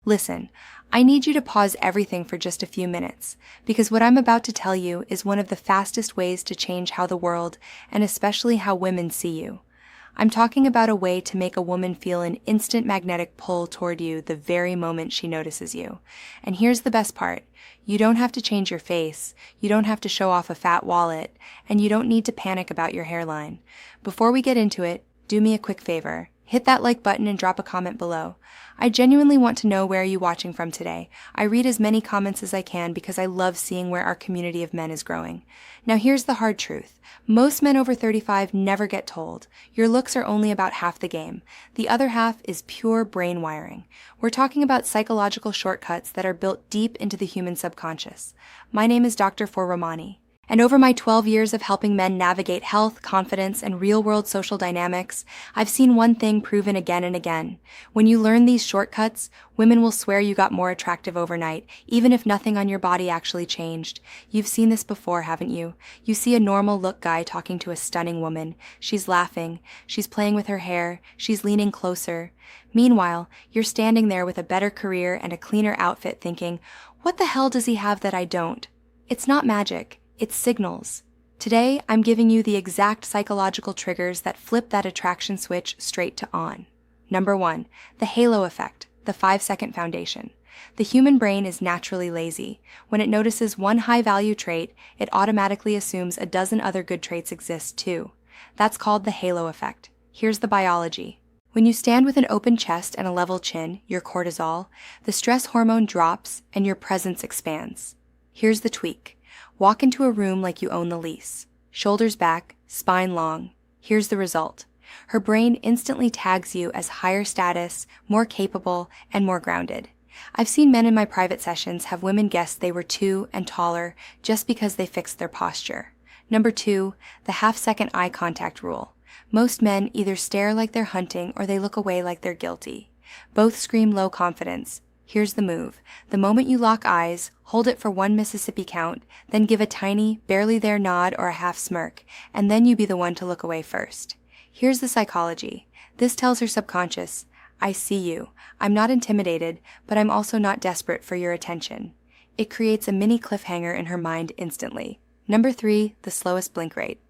Listen, I need you to pause everything for just a few minutes, because what I'm about to tell you is one of the fastest ways to change how the world, and especially how women see you. I'm talking about a way to make a woman feel an instant magnetic pull toward you the very moment she notices you. And here's the best part. You don't have to change your face, you don't have to show off a fat wallet, and you don't need to panic about your hairline. Before we get into it, do me a quick favor. Hit that like button and drop a comment below. I genuinely want to know where you're watching from today. I read as many comments as I can because I love seeing where our community of men is growing. Now here's the hard truth. Most men over 35 never get told. Your looks are only about half the game. The other half is pure brain wiring. We're talking about psychological shortcuts that are built deep into the human subconscious. My name is Dr. Romani. And over my 12 years of helping men navigate health, confidence, and real-world social dynamics, I've seen one thing proven again and again. When you learn these shortcuts, women will swear you got more attractive overnight, even if nothing on your body actually changed. You've seen this before, haven't you? You see a normal-look guy talking to a stunning woman. She's laughing. She's playing with her hair. She's leaning closer. Meanwhile, you're standing there with a better career and a cleaner outfit thinking, what the hell does he have that I don't? It's not magic. It's signals. Today, I'm giving you the exact psychological triggers that flip that attraction switch straight to on. Number 1, the halo effect, the 5-second foundation. The human brain is naturally lazy. When it notices one high-value trait, it automatically assumes a dozen other good traits exist too. That's called the halo effect. Here's the biology. When you stand with an open chest and a level chin, your cortisol, the stress hormone drops and your presence expands. Here's the tweak. Walk into a room like you own the lease. Shoulders back, spine long. Here's the result. Her brain instantly tags you as higher status, more capable, and more grounded. I've seen men in my private sessions have women guess they were 2 and taller just because they fixed their posture. Number 2, the half-second eye contact rule. Most men either stare like they're hunting or they look away like they're guilty. Both scream low confidence. Here's the move. The moment you lock eyes, hold it for 1 Mississippi count, then give a tiny, barely there nod or a half smirk, and then you be the one to look away first. Here's the psychology. This tells her subconscious, I see you. I'm not intimidated, but I'm also not desperate for your attention. It creates a mini cliffhanger in her mind instantly. Number 3, the slowest blink rate.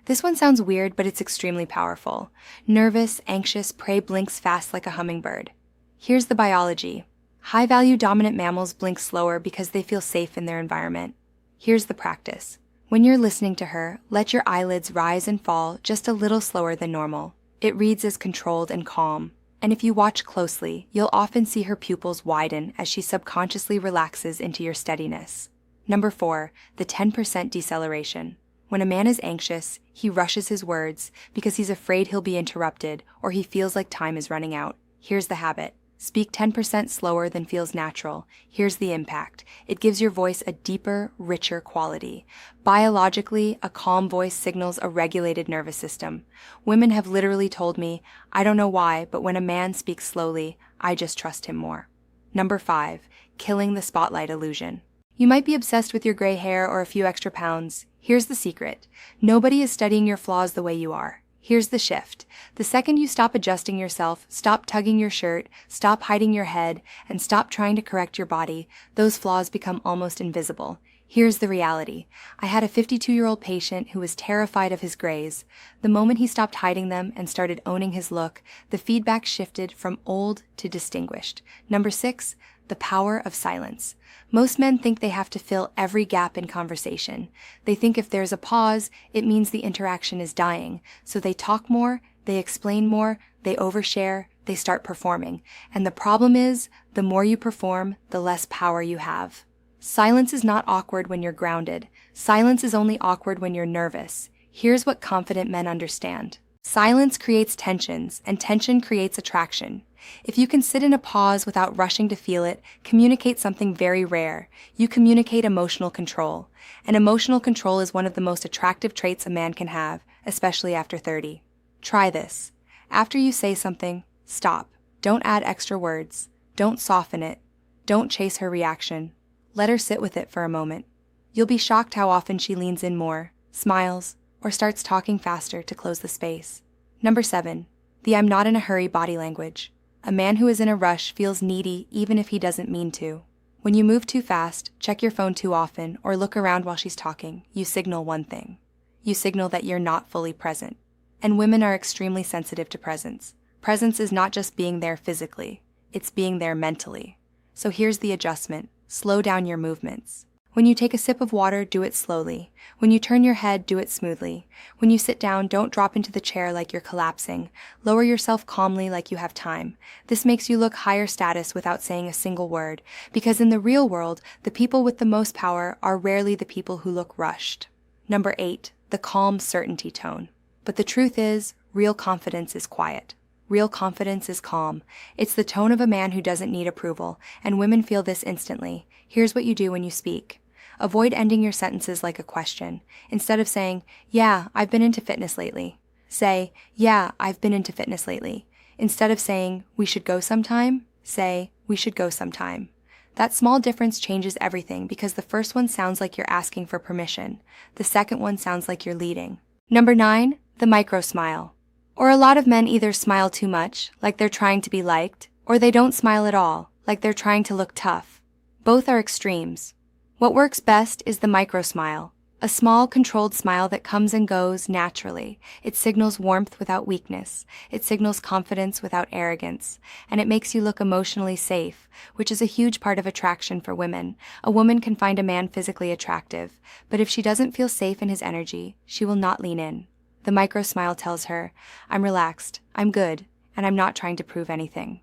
This one sounds weird, but it's extremely powerful. Nervous, anxious, prey blinks fast like a hummingbird. Here's the biology. High-value dominant mammals blink slower because they feel safe in their environment. Here's the practice. When you're listening to her, let your eyelids rise and fall just a little slower than normal. It reads as controlled and calm. And if you watch closely, you'll often see her pupils widen as she subconsciously relaxes into your steadiness. Number 4, the 10% deceleration. When a man is anxious, he rushes his words because he's afraid he'll be interrupted or he feels like time is running out. Here's the habit. Speak 10% slower than feels natural. Here's the impact. It gives your voice a deeper, richer quality. Biologically, a calm voice signals a regulated nervous system. Women have literally told me, I don't know why, but when a man speaks slowly, I just trust him more. Number 5, killing the spotlight illusion. You might be obsessed with your gray hair or a few extra pounds. Here's the secret. Nobody is studying your flaws the way you are. Here's the shift. The second you stop adjusting yourself, stop tugging your shirt, stop hiding your head, and stop trying to correct your body, those flaws become almost invisible. Here's the reality. I had a 52-year-old patient who was terrified of his grays. The moment he stopped hiding them and started owning his look, the feedback shifted from old to distinguished. Number 6, the power of silence. Most men think they have to fill every gap in conversation. They think if there's a pause, it means the interaction is dying. So they talk more, they explain more, they overshare, they start performing. And the problem is, the more you perform, the less power you have. Silence is not awkward when you're grounded. Silence is only awkward when you're nervous. Here's what confident men understand. Silence creates tensions, and tension creates attraction. If you can sit in a pause without rushing to feel it, communicate something very rare. You communicate emotional control. And emotional control is one of the most attractive traits a man can have, especially after 30. Try this. After you say something, stop. Don't add extra words. Don't soften it. Don't chase her reaction. Let her sit with it for a moment. You'll be shocked how often she leans in more, smiles, or starts talking faster to close the space. Number 7, the I'm not in a hurry body language. A man who is in a rush feels needy even if he doesn't mean to. When you move too fast, check your phone too often, or look around while she's talking, you signal one thing. You signal that you're not fully present. And women are extremely sensitive to presence. Presence is not just being there physically, it's being there mentally. So here's the adjustment. Slow down your movements. When you take a sip of water, do it slowly. When you turn your head, do it smoothly. When you sit down, don't drop into the chair like you're collapsing. Lower yourself calmly like you have time. This makes you look higher status without saying a single word, because in the real world, the people with the most power are rarely the people who look rushed. Number 8, the calm certainty tone. But the truth is, real confidence is quiet. Real confidence is calm. It's the tone of a man who doesn't need approval, and women feel this instantly. Here's what you do when you speak. Avoid ending your sentences like a question. Instead of saying, "Yeah, I've been into fitness lately," say, "Yeah, I've been into fitness lately." Instead of saying, "We should go sometime," say, "We should go sometime." That small difference changes everything because the first one sounds like you're asking for permission. The second one sounds like you're leading. Number 9, the micro smile. Or a lot of men either smile too much, like they're trying to be liked, or they don't smile at all, like they're trying to look tough. Both are extremes. What works best is the micro smile, a small, controlled smile that comes and goes naturally. It signals warmth without weakness. It signals confidence without arrogance. And it makes you look emotionally safe, which is a huge part of attraction for women. A woman can find a man physically attractive, but if she doesn't feel safe in his energy, she will not lean in. The micro smile tells her, "I'm relaxed, I'm good, and I'm not trying to prove anything."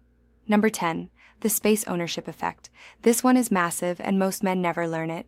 Number 10, the space ownership effect. This one is massive, and most men never learn it.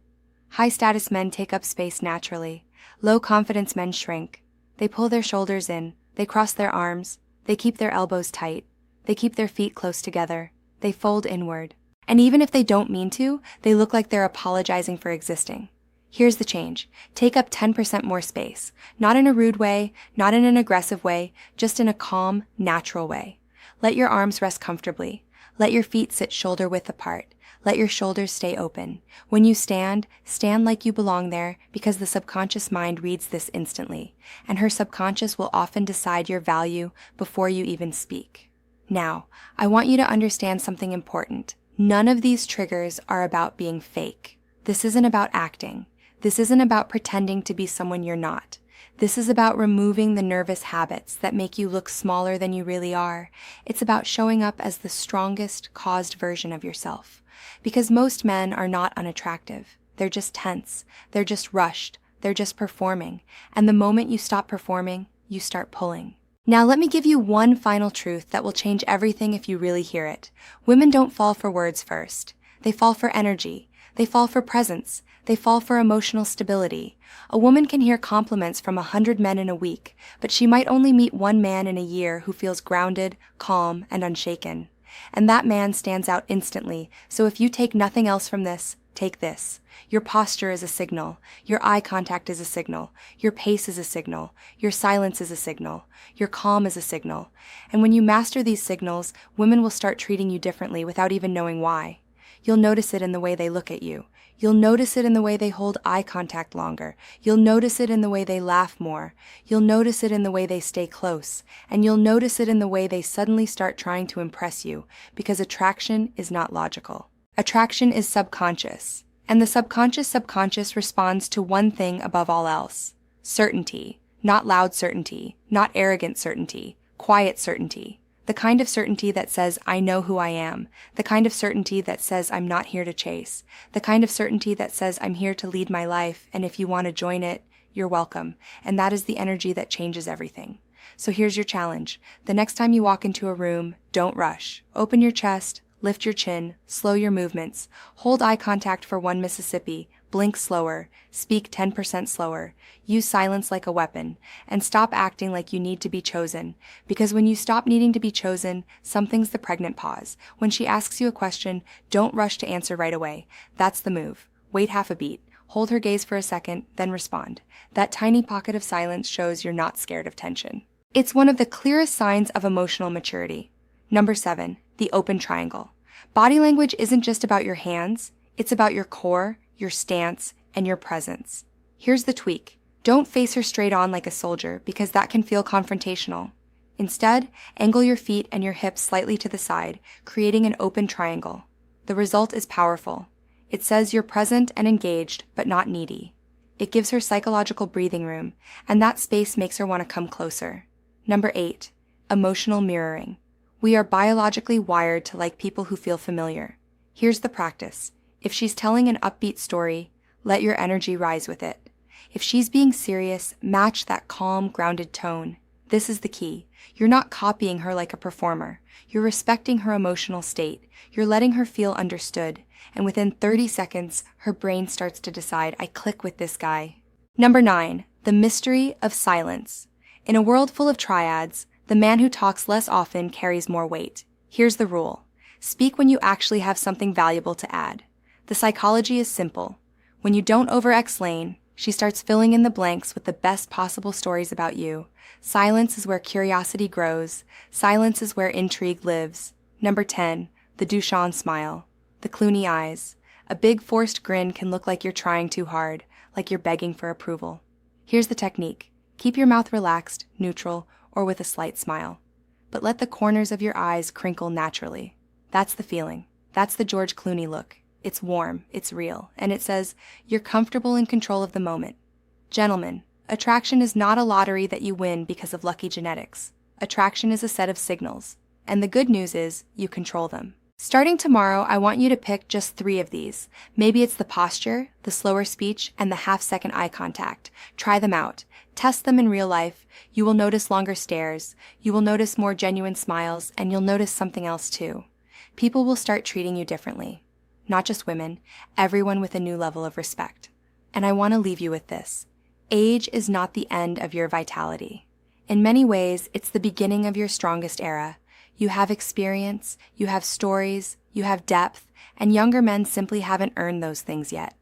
High-status men take up space naturally. Low-confidence men shrink. They pull their shoulders in, they cross their arms, they keep their elbows tight, they keep their feet close together, they fold inward. And even if they don't mean to, they look like they're apologizing for existing. Here's the change. Take up 10% more space. Not in a rude way, not in an aggressive way, just in a calm, natural way. Let your arms rest comfortably. Let your feet sit shoulder-width apart. Let your shoulders stay open. When you stand, stand like you belong there, because the subconscious mind reads this instantly, and her subconscious will often decide your value before you even speak. Now, I want you to understand something important. None of these triggers are about being fake. This isn't about acting. This isn't about pretending to be someone you're not. This is about removing the nervous habits that make you look smaller than you really are. It's about showing up as the strongest, caused version of yourself. Because most men are not unattractive. They're just tense. They're just rushed. They're just performing. And the moment you stop performing, you start pulling. Now let me give you one final truth that will change everything if you really hear it. Women don't fall for words first. They fall for energy. They fall for presence. They fall for emotional stability. A woman can hear compliments from 100 men in a week, but she might only meet one man in a year who feels grounded, calm, and unshaken. And that man stands out instantly, so if you take nothing else from this, take this. Your posture is a signal. Your eye contact is a signal. Your pace is a signal. Your silence is a signal. Your calm is a signal. And when you master these signals, women will start treating you differently without even knowing why. You'll notice it in the way they look at you. You'll notice it in the way they hold eye contact longer. You'll notice it in the way they laugh more. You'll notice it in the way they stay close. And you'll notice it in the way they suddenly start trying to impress you, because attraction is not logical. Attraction is subconscious. And the subconscious responds to one thing above all else. Certainty. Not loud certainty. Not arrogant certainty. Quiet certainty. The kind of certainty that says, "I know who I am." The kind of certainty that says, "I'm not here to chase." The kind of certainty that says, "I'm here to lead my life, and if you want to join it, you're welcome." And that is the energy that changes everything. So here's your challenge. The next time you walk into a room, don't rush. Open your chest, lift your chin, slow your movements, hold eye contact for 1 Mississippi, blink slower, speak 10% slower, use silence like a weapon, and stop acting like you need to be chosen. Because when you stop needing to be chosen, something's the pregnant pause. When she asks you a question, don't rush to answer right away. That's the move. Wait half a beat. Hold her gaze for a second, then respond. That tiny pocket of silence shows you're not scared of tension. It's one of the clearest signs of emotional maturity. Number 7, the open triangle. Body language isn't just about your hands, it's about your core, your stance, and your presence. Here's the tweak. Don't face her straight on like a soldier, because that can feel confrontational. Instead, angle your feet and your hips slightly to the side, creating an open triangle. The result is powerful. It says you're present and engaged, but not needy. It gives her psychological breathing room, and that space makes her want to come closer. Number 8, emotional mirroring. We are biologically wired to like people who feel familiar. Here's the practice. If she's telling an upbeat story, let your energy rise with it. If she's being serious, match that calm, grounded tone. This is the key. You're not copying her like a performer. You're respecting her emotional state. You're letting her feel understood. And within 30 seconds, her brain starts to decide, I click with this guy. Number 9, the mystery of silence. In a world full of triads, the man who talks less often carries more weight. Here's the rule. Speak when you actually have something valuable to add. The psychology is simple. When you don't over-explain, she starts filling in the blanks with the best possible stories about you. Silence is where curiosity grows. Silence is where intrigue lives. Number 10, the Duchamp smile. The Clooney eyes. A big forced grin can look like you're trying too hard, like you're begging for approval. Here's the technique. Keep your mouth relaxed, neutral, or with a slight smile. But let the corners of your eyes crinkle naturally. That's the feeling. That's the George Clooney look. It's warm, it's real, and it says, you're comfortable in control of the moment. Gentlemen, attraction is not a lottery that you win because of lucky genetics. Attraction is a set of signals. And the good news is, you control them. Starting tomorrow, I want you to pick just 3 of these. Maybe it's the posture, the slower speech, and the half-second eye contact. Try them out. Test them in real life. You will notice longer stares. You will notice more genuine smiles, and you'll notice something else too. People will start treating you differently. Not just women, everyone with a new level of respect. And I want to leave you with this. Age is not the end of your vitality. In many ways, it's the beginning of your strongest era. You have experience, you have stories, you have depth, and younger men simply haven't earned those things yet.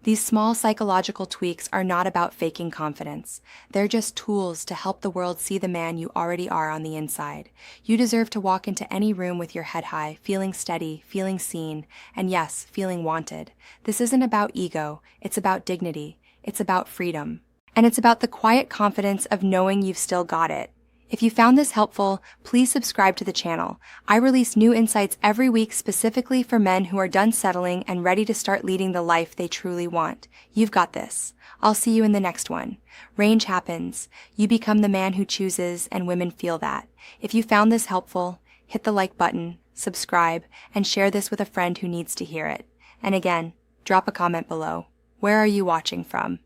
These small psychological tweaks are not about faking confidence. They're just tools to help the world see the man you already are on the inside. You deserve to walk into any room with your head high, feeling steady, feeling seen, and yes, feeling wanted. This isn't about ego, it's about dignity, it's about freedom. And it's about the quiet confidence of knowing you've still got it. If you found this helpful, please subscribe to the channel. I release new insights every week specifically for men who are done settling and ready to start leading the life they truly want. You've got this. I'll see you in the next one. Range happens. You become the man who chooses, and women feel that. If you found this helpful, hit the like button, subscribe, and share this with a friend who needs to hear it. And again, drop a comment below. Where are you watching from?